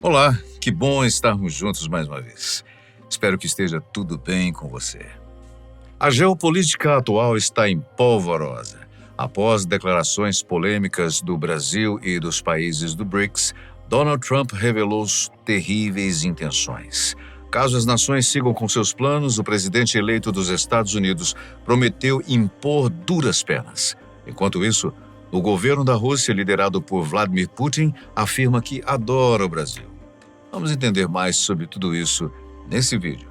Olá, que bom estarmos juntos mais uma vez. Espero que esteja tudo bem com você. A geopolítica atual está em polvorosa. Após declarações polêmicas do Brasil e dos países do BRICS, Donald Trump revelou terríveis intenções. Caso as nações sigam com seus planos, o presidente eleito dos Estados Unidos prometeu impor duras penas. Enquanto isso, o governo da Rússia, liderado por Vladimir Putin, afirma que adora o Brasil. Vamos entender mais sobre tudo isso nesse vídeo.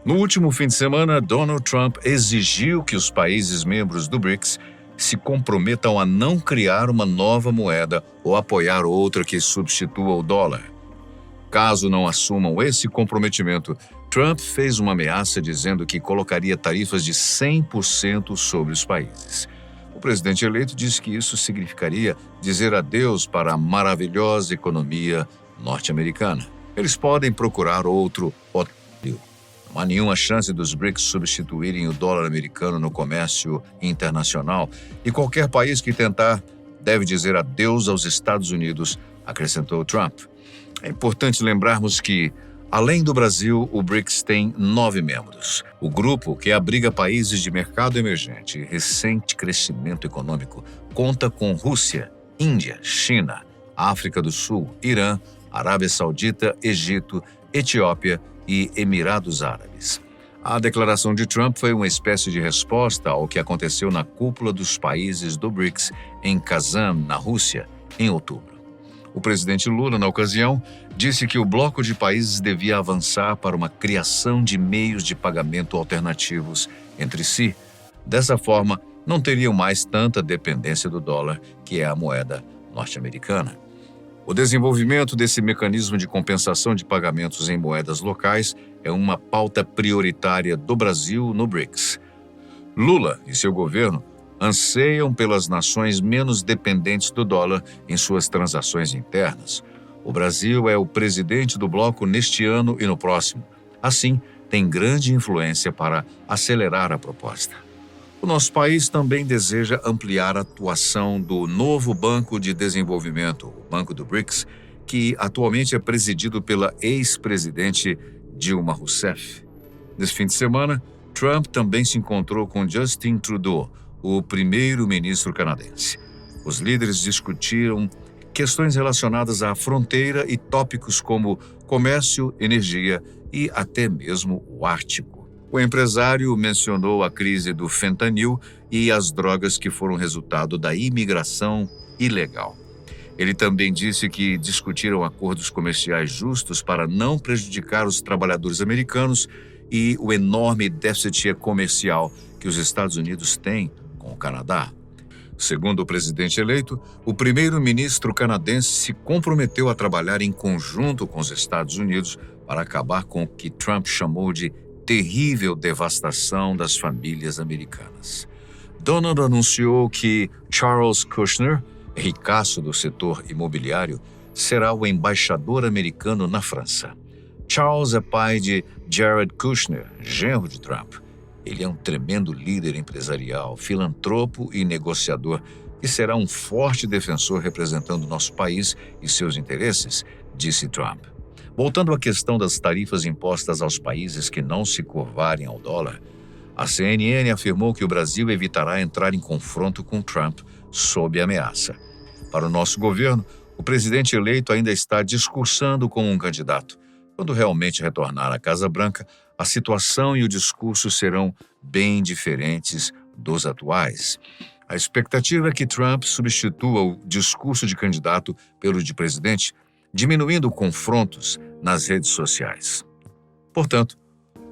No último fim de semana, Donald Trump exigiu que os países membros do BRICS se comprometam a não criar uma nova moeda ou apoiar outra que substitua o dólar. Caso não assumam esse comprometimento, Trump fez uma ameaça dizendo que colocaria tarifas de 100% sobre os países. O presidente eleito disse que isso significaria dizer adeus para a maravilhosa economia norte-americana. Eles podem procurar outro otário. Não há nenhuma chance dos BRICS substituírem o dólar americano no comércio internacional e qualquer país que tentar deve dizer adeus aos Estados Unidos, acrescentou Trump. É importante lembrarmos que, além do Brasil, o BRICS tem 9 membros. O grupo, que abriga países de mercado emergente e recente crescimento econômico, conta com Rússia, Índia, China, África do Sul, Irã, Arábia Saudita, Egito, Etiópia e Emirados Árabes. A declaração de Trump foi uma espécie de resposta ao que aconteceu na cúpula dos países do BRICS em Kazan, na Rússia, em outubro. O presidente Lula, na ocasião, disse que o bloco de países devia avançar para uma criação de meios de pagamento alternativos entre si. Dessa forma, não teriam mais tanta dependência do dólar, que é a moeda norte-americana. O desenvolvimento desse mecanismo de compensação de pagamentos em moedas locais é uma pauta prioritária do Brasil no BRICS. Lula e seu governo anseiam pelas nações menos dependentes do dólar em suas transações internas. O Brasil é o presidente do bloco neste ano e no próximo. Assim, tem grande influência para acelerar a proposta. O nosso país também deseja ampliar a atuação do novo Banco de Desenvolvimento, o Banco do BRICS, que atualmente é presidido pela ex-presidente Dilma Rousseff. Nesse fim de semana, Trump também se encontrou com Justin Trudeau, o primeiro-ministro canadense. Os líderes discutiram questões relacionadas à fronteira e tópicos como comércio, energia e até mesmo o Ártico. O empresário mencionou a crise do fentanil e as drogas que foram resultado da imigração ilegal. Ele também disse que discutiram acordos comerciais justos para não prejudicar os trabalhadores americanos e o enorme déficit comercial que os Estados Unidos têm com o Canadá. Segundo o presidente eleito, o primeiro-ministro canadense se comprometeu a trabalhar em conjunto com os Estados Unidos para acabar com o que Trump chamou de terrível devastação das famílias americanas. Donald anunciou que Charles Kushner, ricaço do setor imobiliário, será o embaixador americano na França. Charles é pai de Jared Kushner, genro de Trump. Ele é um tremendo líder empresarial, filantropo e negociador e será um forte defensor representando nosso país e seus interesses, disse Trump. Voltando à questão das tarifas impostas aos países que não se curvarem ao dólar, a CNN afirmou que o Brasil evitará entrar em confronto com Trump sob ameaça. Para o nosso governo, o presidente eleito ainda está discursando como um candidato. Quando realmente retornar à Casa Branca, a situação e o discurso serão bem diferentes dos atuais. A expectativa é que Trump substitua o discurso de candidato pelo de presidente, diminuindo confrontos nas redes sociais. Portanto,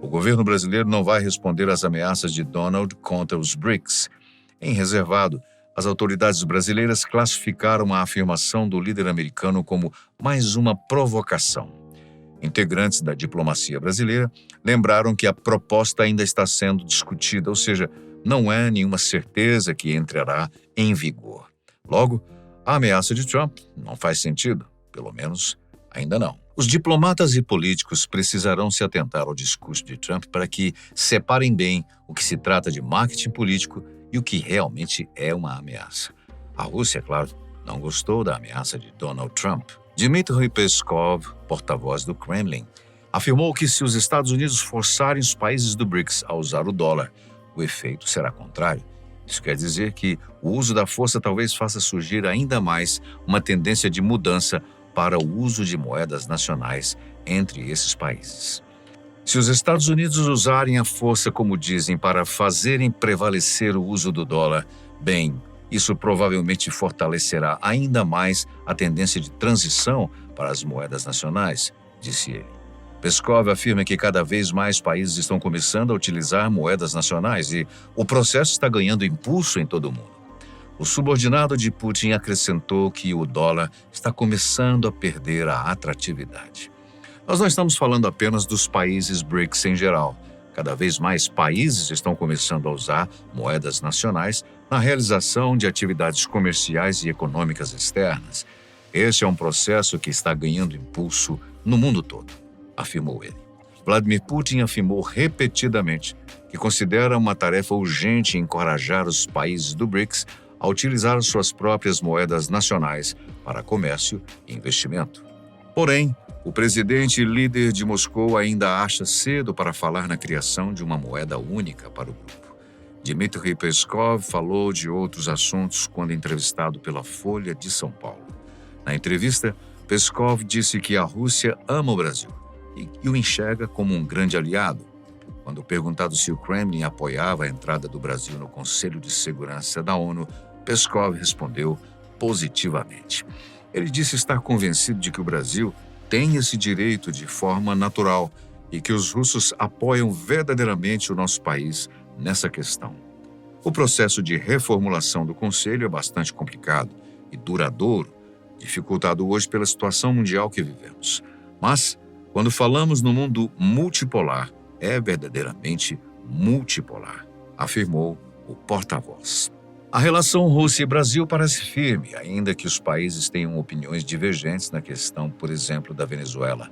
o governo brasileiro não vai responder às ameaças de Donald contra os BRICS. Em reservado, as autoridades brasileiras classificaram a afirmação do líder americano como mais uma provocação. Integrantes da diplomacia brasileira lembraram que a proposta ainda está sendo discutida, ou seja, não é nenhuma certeza que entrará em vigor. Logo, a ameaça de Trump não faz sentido, pelo menos ainda não. Os diplomatas e políticos precisarão se atentar ao discurso de Trump para que separem bem o que se trata de marketing político e o que realmente é uma ameaça. A Rússia, claro, não gostou da ameaça de Donald Trump. Dmitry Peskov, porta-voz do Kremlin, afirmou que se os Estados Unidos forçarem os países do BRICS a usar o dólar, o efeito será contrário. Isso quer dizer que o uso da força talvez faça surgir ainda mais uma tendência de mudança para o uso de moedas nacionais entre esses países. Se os Estados Unidos usarem a força, como dizem, para fazerem prevalecer o uso do dólar, bem, isso provavelmente fortalecerá ainda mais a tendência de transição para as moedas nacionais, disse ele. Peskov afirma que cada vez mais países estão começando a utilizar moedas nacionais e o processo está ganhando impulso em todo o mundo. O subordinado de Putin acrescentou que o dólar está começando a perder a atratividade. Nós não estamos falando apenas dos países BRICS em geral. Cada vez mais países estão começando a usar moedas nacionais na realização de atividades comerciais e econômicas externas. Este é um processo que está ganhando impulso no mundo todo, afirmou ele. Vladimir Putin afirmou repetidamente que considera uma tarefa urgente encorajar os países do BRICS a utilizar suas próprias moedas nacionais para comércio e investimento. Porém, o presidente e líder de Moscou ainda acha cedo para falar na criação de uma moeda única para o grupo. Dmitry Peskov falou de outros assuntos quando entrevistado pela Folha de São Paulo. Na entrevista, Peskov disse que a Rússia ama o Brasil e o enxerga como um grande aliado. Quando perguntado se o Kremlin apoiava a entrada do Brasil no Conselho de Segurança da ONU, Peskov respondeu positivamente. Ele disse estar convencido de que o Brasil tem esse direito de forma natural e que os russos apoiam verdadeiramente o nosso país nessa questão. O processo de reformulação do Conselho é bastante complicado e duradouro, dificultado hoje pela situação mundial que vivemos. Mas, quando falamos no mundo multipolar, é verdadeiramente multipolar, afirmou o porta-voz. A relação Rússia e Brasil parece firme, ainda que os países tenham opiniões divergentes na questão, por exemplo, da Venezuela.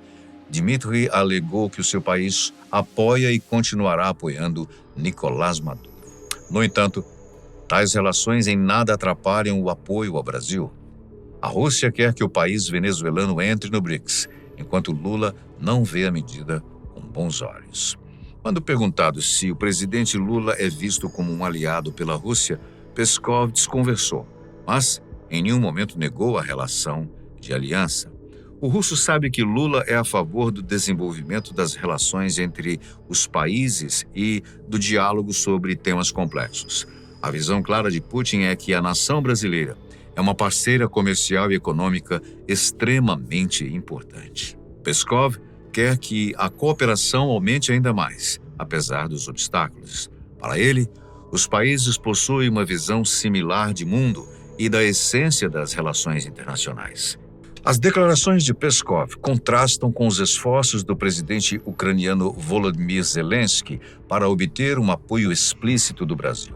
Dmitry alegou que o seu país apoia e continuará apoiando Nicolás Maduro. No entanto, tais relações em nada atrapalham o apoio ao Brasil. A Rússia quer que o país venezuelano entre no BRICS, enquanto Lula não vê a medida com bons olhos. Quando perguntado se o presidente Lula é visto como um aliado pela Rússia, Peskov desconversou, mas em nenhum momento negou a relação de aliança. O russo sabe que Lula é a favor do desenvolvimento das relações entre os países e do diálogo sobre temas complexos. A visão clara de Putin é que a nação brasileira é uma parceira comercial e econômica extremamente importante. Peskov quer que a cooperação aumente ainda mais, apesar dos obstáculos. Para ele, os países possuem uma visão similar de mundo e da essência das relações internacionais. As declarações de Peskov contrastam com os esforços do presidente ucraniano Volodymyr Zelensky para obter um apoio explícito do Brasil.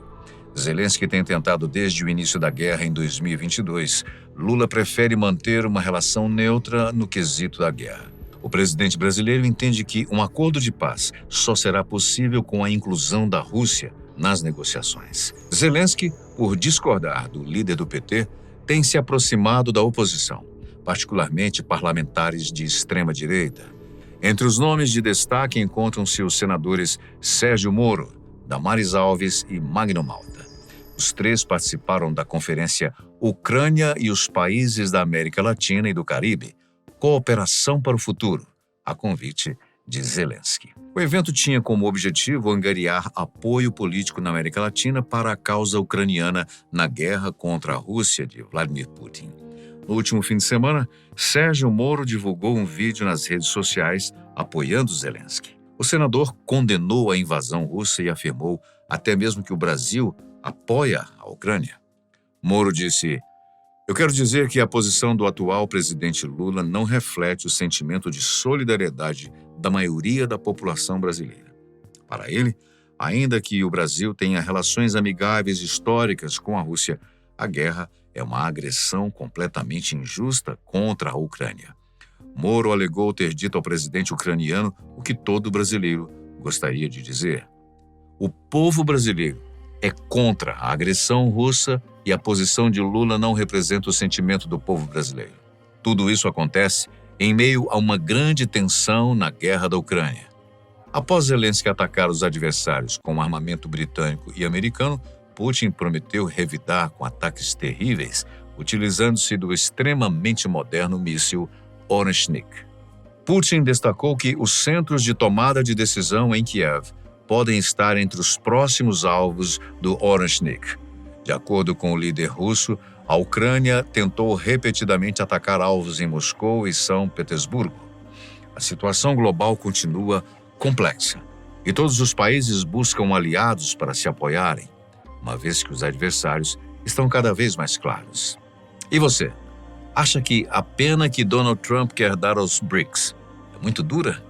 Zelensky tem tentado desde o início da guerra em 2022. Lula prefere manter uma relação neutra no quesito da guerra. O presidente brasileiro entende que um acordo de paz só será possível com a inclusão da Rússia nas negociações. Zelensky, por discordar do líder do PT, tem se aproximado da oposição, particularmente parlamentares de extrema-direita. Entre os nomes de destaque encontram-se os senadores Sérgio Moro, Damares Alves e Magno Malta. Os três participaram da conferência Ucrânia e os Países da América Latina e do Caribe, Cooperação para o Futuro, a convite de Zelensky. O evento tinha como objetivo angariar apoio político na América Latina para a causa ucraniana na guerra contra a Rússia de Vladimir Putin. No último fim de semana, Sérgio Moro divulgou um vídeo nas redes sociais apoiando Zelensky. O senador condenou a invasão russa e afirmou até mesmo que o Brasil apoia a Ucrânia. Moro disse: "Eu quero dizer que a posição do atual presidente Lula não reflete o sentimento de solidariedade da maioria da população brasileira. Para ele, ainda que o Brasil tenha relações amigáveis históricas com a Rússia, a guerra é uma agressão completamente injusta contra a Ucrânia." Moro alegou ter dito ao presidente ucraniano o que todo brasileiro gostaria de dizer. O povo brasileiro é contra a agressão russa e a posição de Lula não representa o sentimento do povo brasileiro. Tudo isso acontece em meio a uma grande tensão na guerra da Ucrânia. Após Zelensky atacar os adversários com armamento britânico e americano, Putin prometeu revidar com ataques terríveis, utilizando-se do extremamente moderno míssil Oreshnik. Putin destacou que os centros de tomada de decisão em Kiev podem estar entre os próximos alvos do Oreshnik. De acordo com o líder russo, a Ucrânia tentou repetidamente atacar alvos em Moscou e São Petersburgo. A situação global continua complexa e todos os países buscam aliados para se apoiarem, uma vez que os adversários estão cada vez mais claros. E você? Acha que a pena que Donald Trump quer dar aos BRICS é muito dura?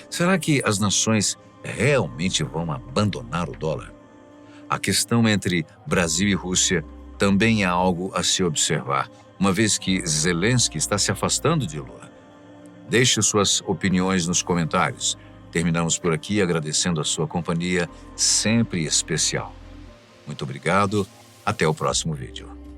Será que as nações realmente vão abandonar o dólar? A questão entre Brasil e Rússia também é algo a se observar, uma vez que Zelensky está se afastando de Lula. Deixe suas opiniões nos comentários. Terminamos por aqui agradecendo a sua companhia sempre especial. Muito obrigado. Até o próximo vídeo.